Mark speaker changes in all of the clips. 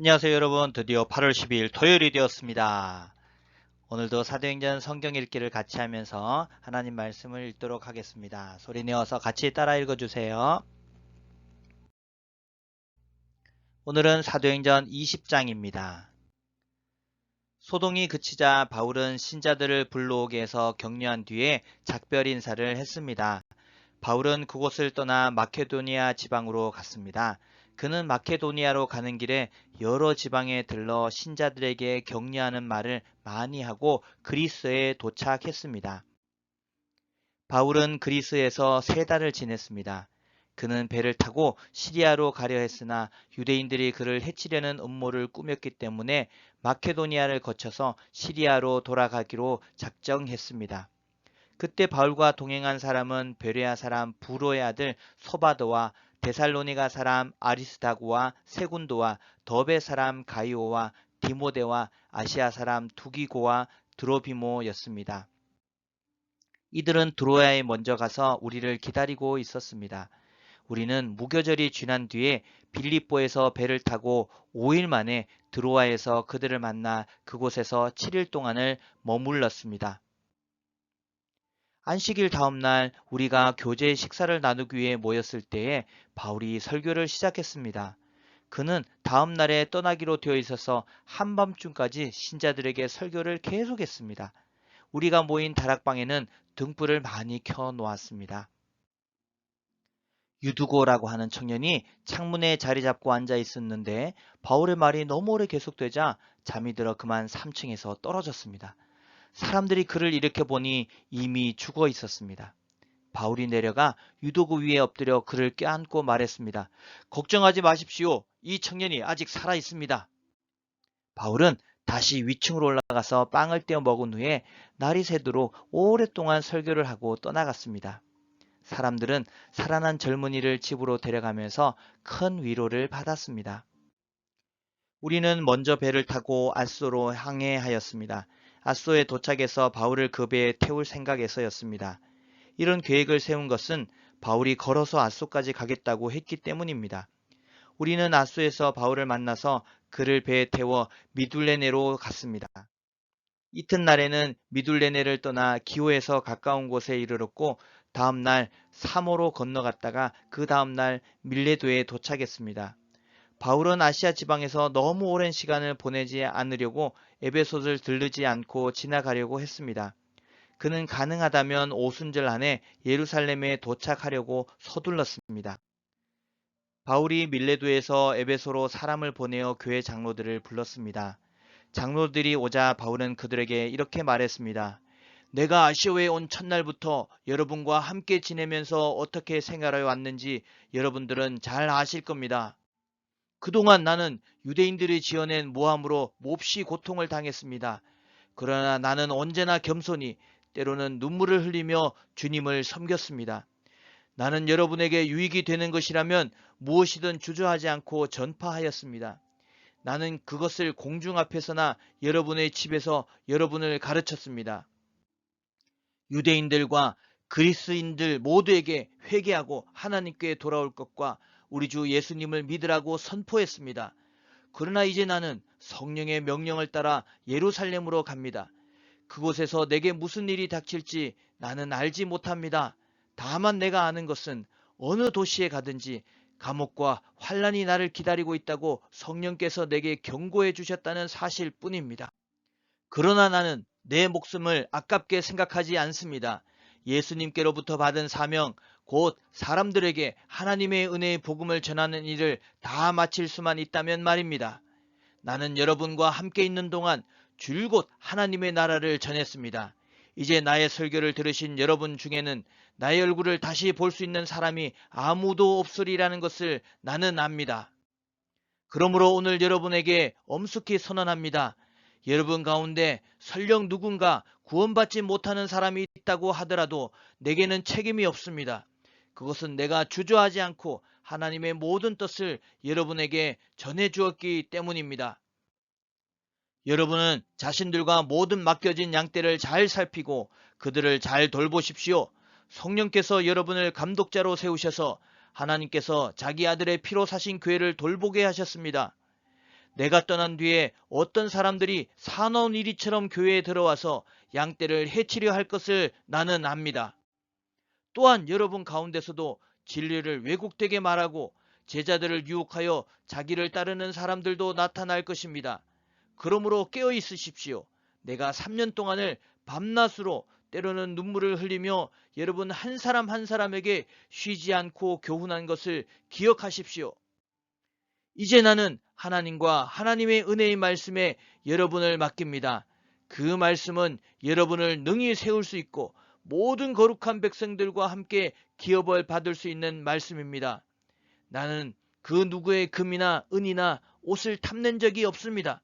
Speaker 1: 안녕하세요 여러분. 드디어 8월 12일 토요일이 되었습니다. 오늘도 사도행전 성경 읽기를 같이 하면서 하나님 말씀을 읽도록 하겠습니다. 소리 내어서 같이 따라 읽어주세요. 오늘은 사도행전 20장입니다. 소동이 그치자 바울은 신자들을 불러오게 해서 격려한 뒤에 작별 인사를 했습니다. 바울은 그곳을 떠나 마케도니아 지방으로 갔습니다. 그는 마케도니아로 가는 길에 여러 지방에 들러 신자들에게 격려하는 말을 많이 하고 그리스에 도착했습니다. 바울은 그리스에서 3달을 지냈습니다. 그는 배를 타고 시리아로 가려 했으나 유대인들이 그를 해치려는 음모를 꾸몄기 때문에 마케도니아를 거쳐서 시리아로 돌아가기로 작정했습니다. 그때 바울과 동행한 사람은 베레아 사람 부로의 아들 소바도와 데살로니가 사람 아리스다고와 세군도와 더베 사람 가이오와 디모데와 아시아 사람 두기고와 드로비모였습니다. 이들은 드로아에 먼저 가서 우리를 기다리고 있었습니다. 우리는 무교절이 지난 뒤에 빌립보에서 배를 타고 5일 만에 드로아에서 그들을 만나 그곳에서 7일 동안을 머물렀습니다. 안식일 다음 날 우리가 교제 식사를 나누기 위해 모였을 때에 바울이 설교를 시작했습니다. 그는 다음 날에 떠나기로 되어 있어서 한밤중까지 신자들에게 설교를 계속했습니다. 우리가 모인 다락방에는 등불을 많이 켜 놓았습니다. 유두고라고 하는 청년이 창문에 자리 잡고 앉아 있었는데 바울의 말이 너무 오래 계속되자 잠이 들어 그만 3층에서 떨어졌습니다. 사람들이 그를 일으켜 보니 이미 죽어 있었습니다. 바울이 내려가 유도구 위에 엎드려 그를 껴안고 말했습니다. 걱정하지 마십시오. 이 청년이 아직 살아 있습니다. 바울은 다시 위층으로 올라가서 빵을 떼어 먹은 후에 날이 새도록 오랫동안 설교를 하고 떠나갔습니다. 사람들은 살아난 젊은이를 집으로 데려가면서 큰 위로를 받았습니다. 우리는 먼저 배를 타고 아소로 항해하였습니다. 아소에 도착해서 바울을 그 배에 태울 생각에서였습니다. 이런 계획을 세운 것은 바울이 걸어서 아소까지 가겠다고 했기 때문입니다. 우리는 아소에서 바울을 만나서 그를 배에 태워 미둘레네로 갔습니다. 이튿날에는 미둘레네를 떠나 기호에서 가까운 곳에 이르렀고 다음 날 사모로 건너갔다가 그 다음 날 밀레도에 도착했습니다. 바울은 아시아 지방에서 너무 오랜 시간을 보내지 않으려고 에베소를 들르지 않고 지나가려고 했습니다. 그는 가능하다면 오순절 안에 예루살렘에 도착하려고 서둘렀습니다. 바울이 밀레도에서 에베소로 사람을 보내어 교회 장로들을 불렀습니다. 장로들이 오자 바울은 그들에게 이렇게 말했습니다. 내가 아시아에 온 첫날부터 여러분과 함께 지내면서 어떻게 생활해 왔는지 여러분들은 잘 아실 겁니다. 그동안 나는 유대인들이 지어낸 모함으로 몹시 고통을 당했습니다. 그러나 나는 언제나 겸손히 때로는 눈물을 흘리며 주님을 섬겼습니다. 나는 여러분에게 유익이 되는 것이라면 무엇이든 주저하지 않고 전파하였습니다. 나는 그것을 공중 앞에서나 여러분의 집에서 여러분을 가르쳤습니다. 유대인들과 그리스인들 모두에게 회개하고 하나님께 돌아올 것과 우리 주 예수님을 믿으라고 선포했습니다. 그러나 이제 나는 성령의 명령을 따라 예루살렘으로 갑니다. 그곳에서 내게 무슨 일이 닥칠지 나는 알지 못합니다. 다만 내가 아는 것은 어느 도시에 가든지 감옥과 환란이 나를 기다리고 있다고 성령께서 내게 경고해 주셨다는 사실뿐입니다. 그러나 나는 내 목숨을 아깝게 생각하지 않습니다. 예수님께로부터 받은 사명, 곧 사람들에게 하나님의 은혜의 복음을 전하는 일을 다 마칠 수만 있다면 말입니다. 나는 여러분과 함께 있는 동안 줄곧 하나님의 나라를 전했습니다. 이제 나의 설교를 들으신 여러분 중에는 나의 얼굴을 다시 볼 수 있는 사람이 아무도 없으리라는 것을 나는 압니다. 그러므로 오늘 여러분에게 엄숙히 선언합니다. 여러분 가운데 설령 누군가 구원받지 못하는 사람이 있다고 하더라도 내게는 책임이 없습니다. 그것은 내가 주저하지 않고 하나님의 모든 뜻을 여러분에게 전해주었기 때문입니다. 여러분은 자신들과 모든 맡겨진 양떼를 잘 살피고 그들을 잘 돌보십시오. 성령께서 여러분을 감독자로 세우셔서 하나님께서 자기 아들의 피로 사신 교회를 돌보게 하셨습니다. 내가 떠난 뒤에 어떤 사람들이 사나운 이리처럼 교회에 들어와서 양떼를 해치려 할 것을 나는 압니다. 또한 여러분 가운데서도 진리를 왜곡되게 말하고 제자들을 유혹하여 자기를 따르는 사람들도 나타날 것입니다. 그러므로 깨어 있으십시오. 내가 3년 동안을 밤낮으로 때로는 눈물을 흘리며 여러분 한 사람 한 사람에게 쉬지 않고 교훈한 것을 기억하십시오. 이제 나는 하나님과 하나님의 은혜의 말씀에 여러분을 맡깁니다. 그 말씀은 여러분을 능히 세울 수 있고 모든 거룩한 백성들과 함께 기업을 받을 수 있는 말씀입니다. 나는 그 누구의 금이나 은이나 옷을 탐낸 적이 없습니다.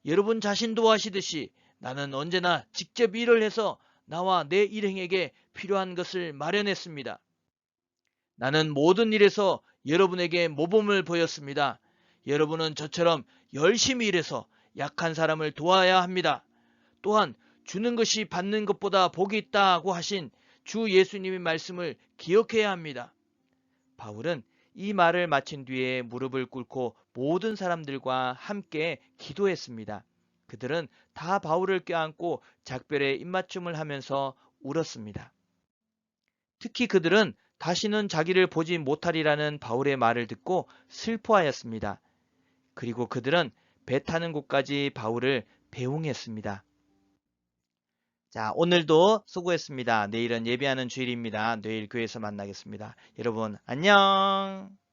Speaker 1: 여러분 자신도 아시듯이 나는 언제나 직접 일을 해서 나와 내 일행에게 필요한 것을 마련했습니다. 나는 모든 일에서 여러분에게 모범을 보였습니다. 여러분은 저처럼 열심히 일해서 약한 사람을 도와야 합니다. 또한 주는 것이 받는 것보다 복이 있다고 하신 주 예수님의 말씀을 기억해야 합니다. 바울은 이 말을 마친 뒤에 무릎을 꿇고 모든 사람들과 함께 기도했습니다. 그들은 다 바울을 껴안고 작별의 입맞춤을 하면서 울었습니다. 특히 그들은 다시는 자기를 보지 못하리라는 바울의 말을 듣고 슬퍼하였습니다. 그리고 그들은 배 타는 곳까지 바울을 배웅했습니다. 자, 오늘도 수고했습니다. 내일은 예배하는 주일입니다. 내일 교회에서 만나겠습니다. 여러분, 안녕!